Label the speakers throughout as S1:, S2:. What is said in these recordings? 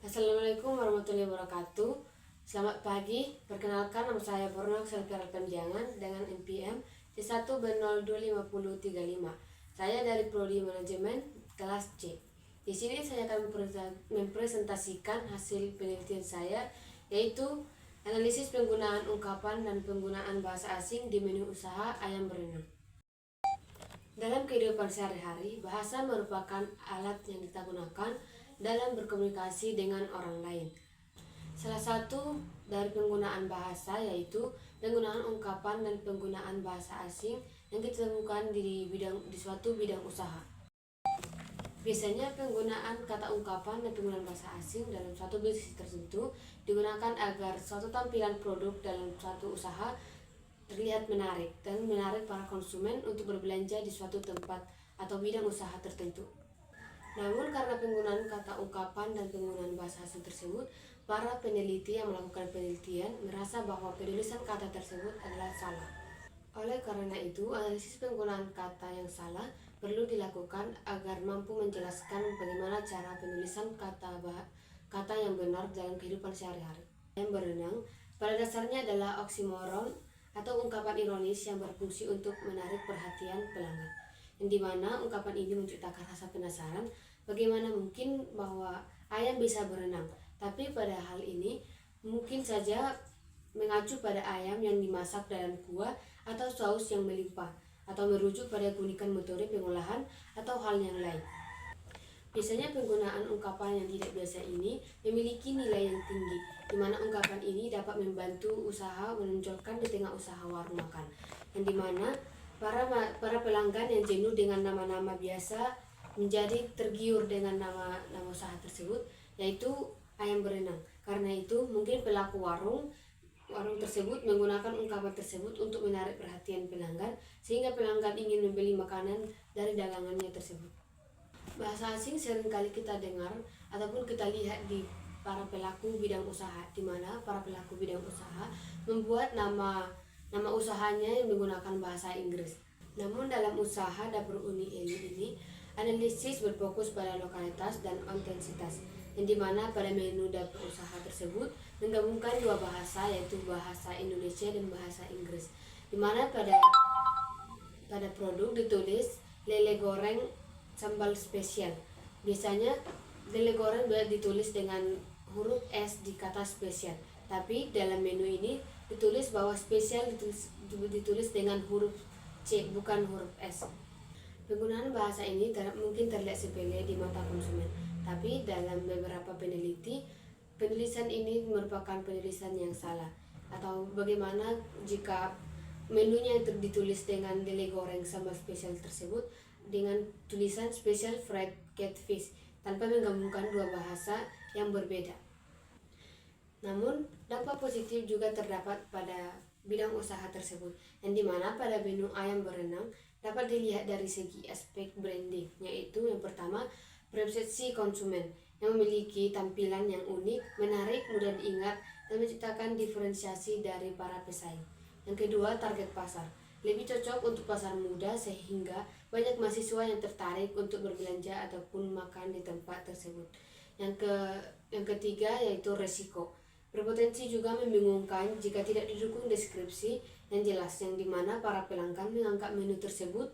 S1: Assalamualaikum warahmatullahi wabarakatuh. Selamat pagi, perkenalkan nama saya Borno Selviara Penjangan dengan NPM C1B025035. Saya dari Prodi Manajemen kelas C. Di sini saya akan mempresentasikan hasil penelitian saya, yaitu analisis penggunaan ungkapan dan penggunaan bahasa asing di menu usaha ayam berenang. Dalam kehidupan sehari-hari, bahasa merupakan alat yang kita gunakan dalam berkomunikasi dengan orang lain. Salah satu dari penggunaan bahasa yaitu penggunaan ungkapan dan penggunaan bahasa asing yang kita temukan di suatu bidang usaha. Biasanya penggunaan kata ungkapan dan penggunaan bahasa asing dalam suatu bisnis tertentu digunakan agar suatu tampilan produk dalam suatu usaha terlihat menarik dan menarik para konsumen untuk berbelanja di suatu tempat atau bidang usaha tertentu. Namun karena penggunaan kata ungkapan dan penggunaan bahasa asing tersebut, para peneliti yang melakukan penelitian merasa bahwa penulisan kata tersebut adalah salah. Oleh karena itu, analisis penggunaan kata yang salah perlu dilakukan agar mampu menjelaskan bagaimana cara penulisan kata yang benar dalam kehidupan sehari-hari. Ayam berenang pada dasarnya adalah oksimoron atau ungkapan ironis yang berfungsi untuk menarik perhatian pelanggan, yang dimana ungkapan ini menciptakan rasa penasaran bagaimana mungkin bahwa ayam bisa berenang. Tapi pada hal ini mungkin saja mengacu pada ayam yang dimasak dalam kuah atau saus yang melimpah, atau merujuk pada keunikan metode pengolahan atau hal yang lain. Biasanya penggunaan ungkapan yang tidak biasa ini memiliki nilai yang tinggi, di mana ungkapan ini dapat membantu usaha menonjolkan di tengah usaha warung makan, yang dimana para pelanggan yang jenuh dengan nama-nama biasa menjadi tergiur dengan nama usaha tersebut, yaitu ayam berenang. Karena itu mungkin pelaku warung tersebut menggunakan ungkapan tersebut untuk menarik perhatian pelanggan, sehingga pelanggan ingin membeli makanan dari dagangannya tersebut. Bahasa asing seringkali kita dengar ataupun kita lihat di para pelaku bidang usaha, di mana para pelaku bidang usaha membuat nama usahanya yang menggunakan bahasa Inggris. Namun dalam usaha dapur Uni ini, analisis berfokus pada lokalitas dan autentisitas, yang dimana pada menu dapur usaha tersebut menggabungkan dua bahasa, yaitu bahasa Indonesia dan bahasa Inggris, dimana pada produk ditulis lele goreng sambal spesial. Biasanya lele goreng ditulis dengan huruf S di kata spesial, tapi dalam menu ini ditulis bahwa spesial ditulis dengan huruf C, bukan huruf S. Penggunaan bahasa ini mungkin terlihat sepele di mata konsumen, tapi dalam beberapa peneliti, penulisan ini merupakan penulisan yang salah. Atau bagaimana jika menunya ditulis dengan lele goreng sambal spesial tersebut dengan tulisan special fried catfish, tanpa menggabungkan dua bahasa yang berbeda. Namun dampak positif juga terdapat pada bidang usaha tersebut, yang dimana pada menu ayam berenang dapat dilihat dari segi aspek branding, yaitu yang pertama, persepsi konsumen yang memiliki tampilan yang unik, menarik, mudah diingat, dan menciptakan diferensiasi dari para pesaing. Yang kedua, target pasar lebih cocok untuk pasar muda, sehingga banyak mahasiswa yang tertarik untuk berbelanja ataupun makan di tempat tersebut. Yang ketiga yaitu resiko, berpotensi juga membingungkan jika tidak didukung deskripsi yang jelas, yang dimana para pelanggan menganggap menu tersebut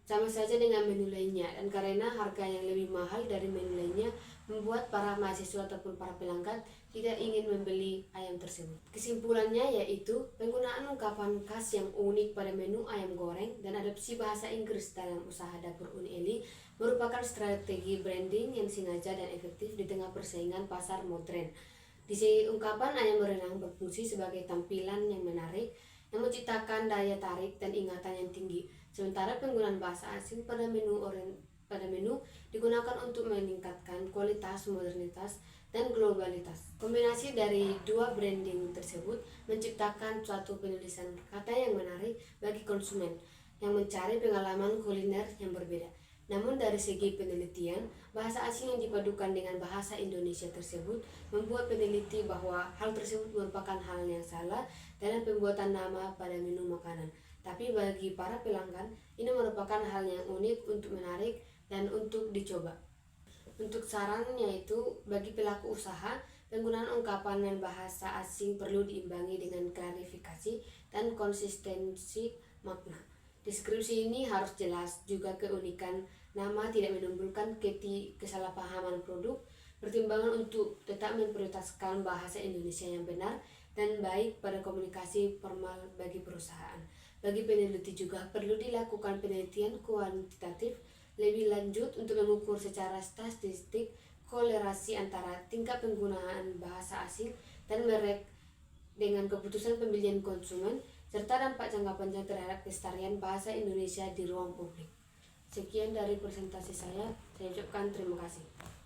S1: sama saja dengan menu lainnya, dan karena harga yang lebih mahal dari menu lainnya membuat para mahasiswa ataupun para pelanggan tidak ingin membeli ayam tersebut. Kesimpulannya yaitu penggunaan ungkapan khas yang unik pada menu ayam goreng dan adopsi bahasa Inggris dalam usaha dapur Uni merupakan strategi branding yang sengaja dan efektif di tengah persaingan pasar modern. Di sini ungkapan ayam berenang berfungsi sebagai tampilan yang menarik, yang menciptakan daya tarik dan ingatan yang tinggi. Sementara penggunaan bahasa asing pada menu digunakan untuk meningkatkan kualitas, modernitas, dan globalitas. Kombinasi dari dua branding tersebut menciptakan suatu penulisan kata yang menarik bagi konsumen yang mencari pengalaman kuliner yang berbeda. Namun dari segi penelitian, bahasa asing yang dipadukan dengan bahasa Indonesia tersebut membuat peneliti bahwa hal tersebut merupakan hal yang salah dalam pembuatan nama pada menu makanan. Tapi bagi para pelanggan, ini merupakan hal yang unik untuk menarik dan untuk dicoba. Untuk sarannya itu, bagi pelaku usaha, penggunaan ungkapan dan bahasa asing perlu diimbangi dengan klarifikasi dan konsistensi makna. Deskripsi ini harus jelas, juga keunikan nama tidak menimbulkan kesalahpahaman produk, pertimbangan untuk tetap memprioritaskan bahasa Indonesia yang benar dan baik pada komunikasi formal bagi perusahaan. Bagi peneliti juga perlu dilakukan penelitian kuantitatif lebih lanjut untuk mengukur secara statistik kolerasi antara tingkat penggunaan bahasa asing dan merek dengan keputusan pemilihan konsumen, serta dampak jangka panjang terhadap kelestarian bahasa Indonesia di ruang publik. Sekian dari presentasi saya ucapkan terima kasih.